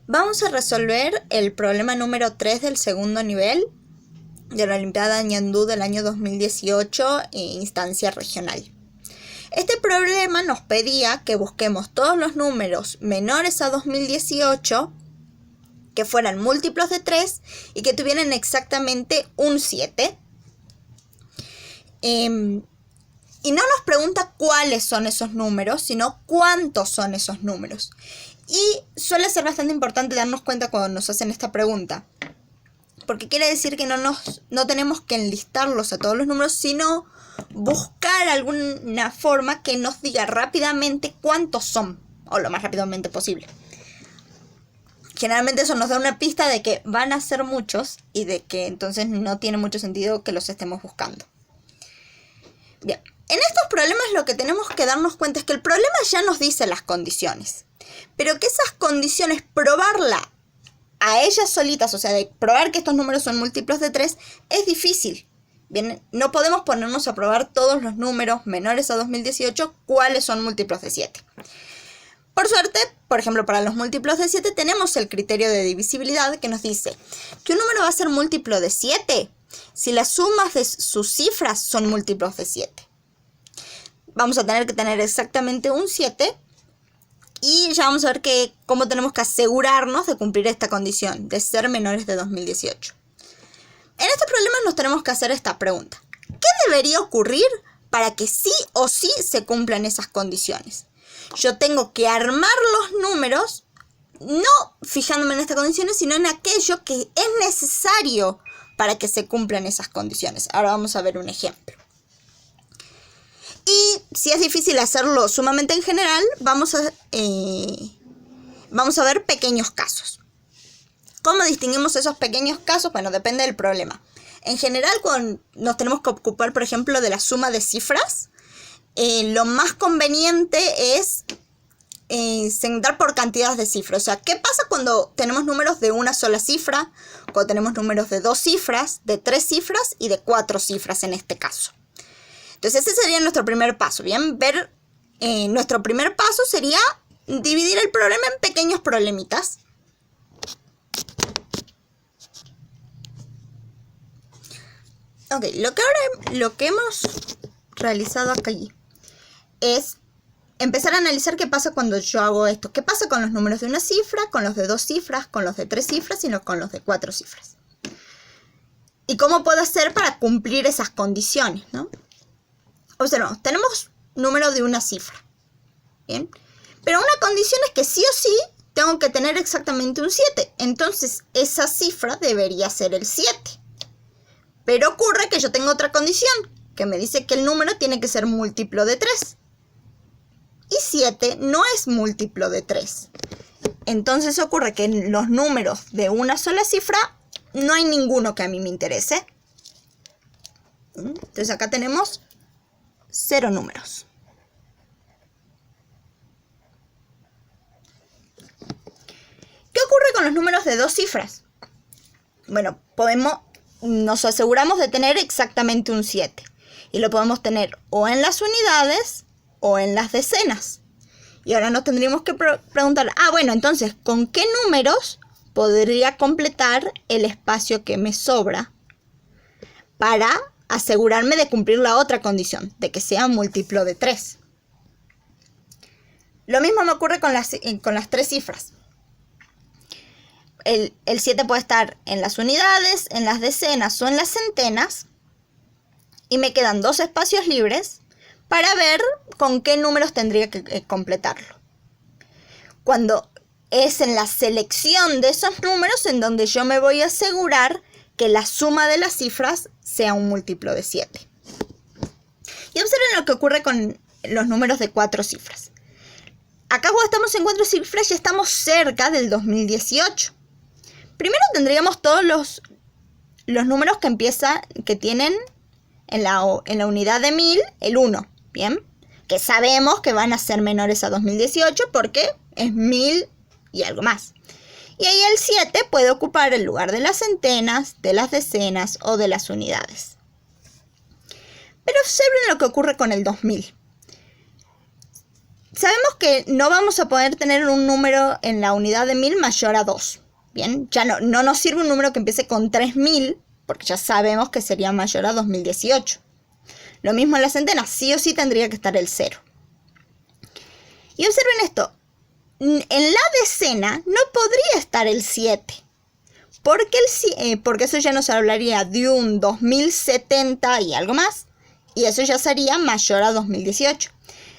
Vamos a resolver el problema número 3 del segundo nivel de la Olimpiada de Ñandú del año 2018, instancia regional. Este problema nos pedía que busquemos todos los números menores a 2018 que fueran múltiplos de 3 y que tuvieran exactamente un 7. Y no nos pregunta cuáles son esos números, sino cuántos son esos números. Y suele ser bastante importante darnos cuenta cuando nos hacen esta pregunta, porque quiere decir que no tenemos que enlistarlos a todos los números, sino buscar alguna forma que nos diga rápidamente cuántos son, o lo más rápidamente posible. Generalmente eso nos da una pista de que van a ser muchos y de que entonces no tiene mucho sentido que los estemos buscando. Bien, en estos problemas lo que tenemos que darnos cuenta es que el problema ya nos dice las condiciones, pero que esas condiciones, probarla a ellas solitas, o sea, de probar que estos números son múltiplos de 3, es difícil. Bien, no podemos ponernos a probar todos los números menores a 2018 cuáles son múltiplos de 7. Por suerte, por ejemplo, para los múltiplos de 7 tenemos el criterio de divisibilidad que nos dice que un número va a ser múltiplo de 7 si las sumas de sus cifras son múltiplos de 7. Vamos a tener que tener exactamente un 7 y ya vamos a ver cómo tenemos que asegurarnos de cumplir esta condición, de ser menores de 2018. En este problema nos tenemos que hacer esta pregunta. ¿Qué debería ocurrir para que sí o sí se cumplan esas condiciones? Yo tengo que armar los números, no fijándome en estas condiciones, sino en aquello que es necesario para que se cumplan esas condiciones. Ahora vamos a ver un ejemplo. Y si es difícil hacerlo sumamente en general, vamos a ver pequeños casos. ¿Cómo distinguimos esos pequeños casos? Bueno, depende del problema. En general, cuando nos tenemos que ocupar, por ejemplo, de la suma de cifras, lo más conveniente es segmentar por cantidades de cifras. O sea, ¿qué pasa cuando tenemos números de una sola cifra? Cuando tenemos números de 2 cifras, de 3 cifras y de 4 cifras en este caso. Entonces ese sería nuestro primer paso. Bien, nuestro primer paso sería dividir el problema en pequeños problemitas. Ok, lo que hemos realizado aquí es empezar a analizar qué pasa cuando yo hago esto. ¿Qué pasa con los números de una cifra, con los de 2 cifras, con los de 3 cifras y no con los de 4 cifras? ¿Y cómo puedo hacer para cumplir esas condiciones, ¿no? Observamos, tenemos número de una cifra. Bien. Pero una condición es que sí o sí tengo que tener exactamente un 7. Entonces esa cifra debería ser el 7. Pero ocurre que yo tengo otra condición que me dice que el número tiene que ser múltiplo de 3. Y 7 no es múltiplo de 3. Entonces ocurre que en los números de una sola cifra no hay ninguno que a mí me interese. Entonces acá tenemos 0 números. ¿Qué ocurre con los números de 2 cifras? Bueno, nos aseguramos de tener exactamente un 7. Y lo podemos tener o en las unidades o en las decenas. Y ahora nos tendríamos que preguntar, bueno, entonces, ¿con qué números podría completar el espacio que me sobra para asegurarme de cumplir la otra condición, de que sea múltiplo de 3? Lo mismo me ocurre con las 3 cifras. El 7 puede estar en las unidades, en las decenas o en las centenas. Y me quedan 2 espacios libres para ver con qué números tendría que completarlo. Cuando es en la selección de esos números en donde yo me voy a asegurar que la suma de las cifras sea un múltiplo de 7. Y observen lo que ocurre con los números de 4 cifras. Acá cuando estamos en 4 cifras ya estamos cerca del 2018. Primero tendríamos todos los números que tienen en la unidad de 1000 el 1, ¿bien? Que sabemos que van a ser menores a 2018 porque es 1000 y algo más. Y ahí el 7 puede ocupar el lugar de las centenas, de las decenas o de las unidades. Pero observen lo que ocurre con el 2000. sabemos que no vamos a poder tener un número en la unidad de 1000 mayor a 2. Bien, ya no nos sirve un número que empiece con 3000, porque ya sabemos que sería mayor a 2018. Lo mismo en la centena, sí o sí tendría que estar el 0. Y observen esto, en la decena no podría estar el 7, porque eso ya nos hablaría de un 2070 y algo más, y eso ya sería mayor a 2018.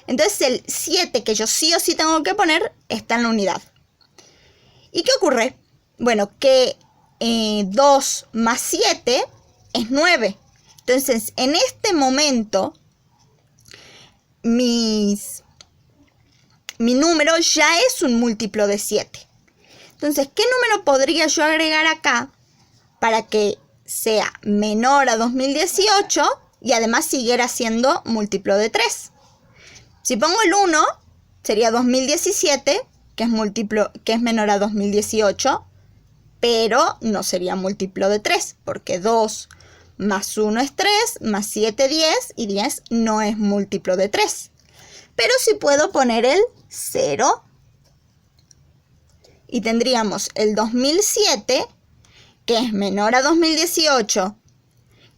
Entonces el 7 que yo sí o sí tengo que poner está en la unidad. ¿Y qué ocurre? Bueno, que 2 más 7 es 9. Entonces, en este momento, mi número ya es un múltiplo de 7. Entonces, ¿qué número podría yo agregar acá para que sea menor a 2018 y además siguiera siendo múltiplo de 3? Si pongo el 1, sería 2017, que es menor a 2018, pero no sería múltiplo de 3, porque 2 más 1 es 3, más 7, 10, y 10 no es múltiplo de 3. Pero sí puedo poner el 0, y tendríamos el 2007, que es menor a 2018,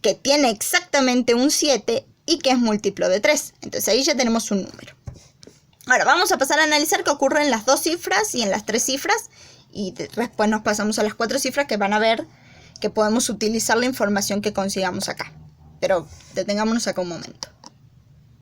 que tiene exactamente un 7 y que es múltiplo de 3. Entonces ahí ya tenemos un número. Ahora vamos a pasar a analizar qué ocurre en las 2 cifras y en las 3 cifras. Y después nos pasamos a las 4 cifras, que van a ver que podemos utilizar la información que consigamos acá. Pero detengámonos acá un momento.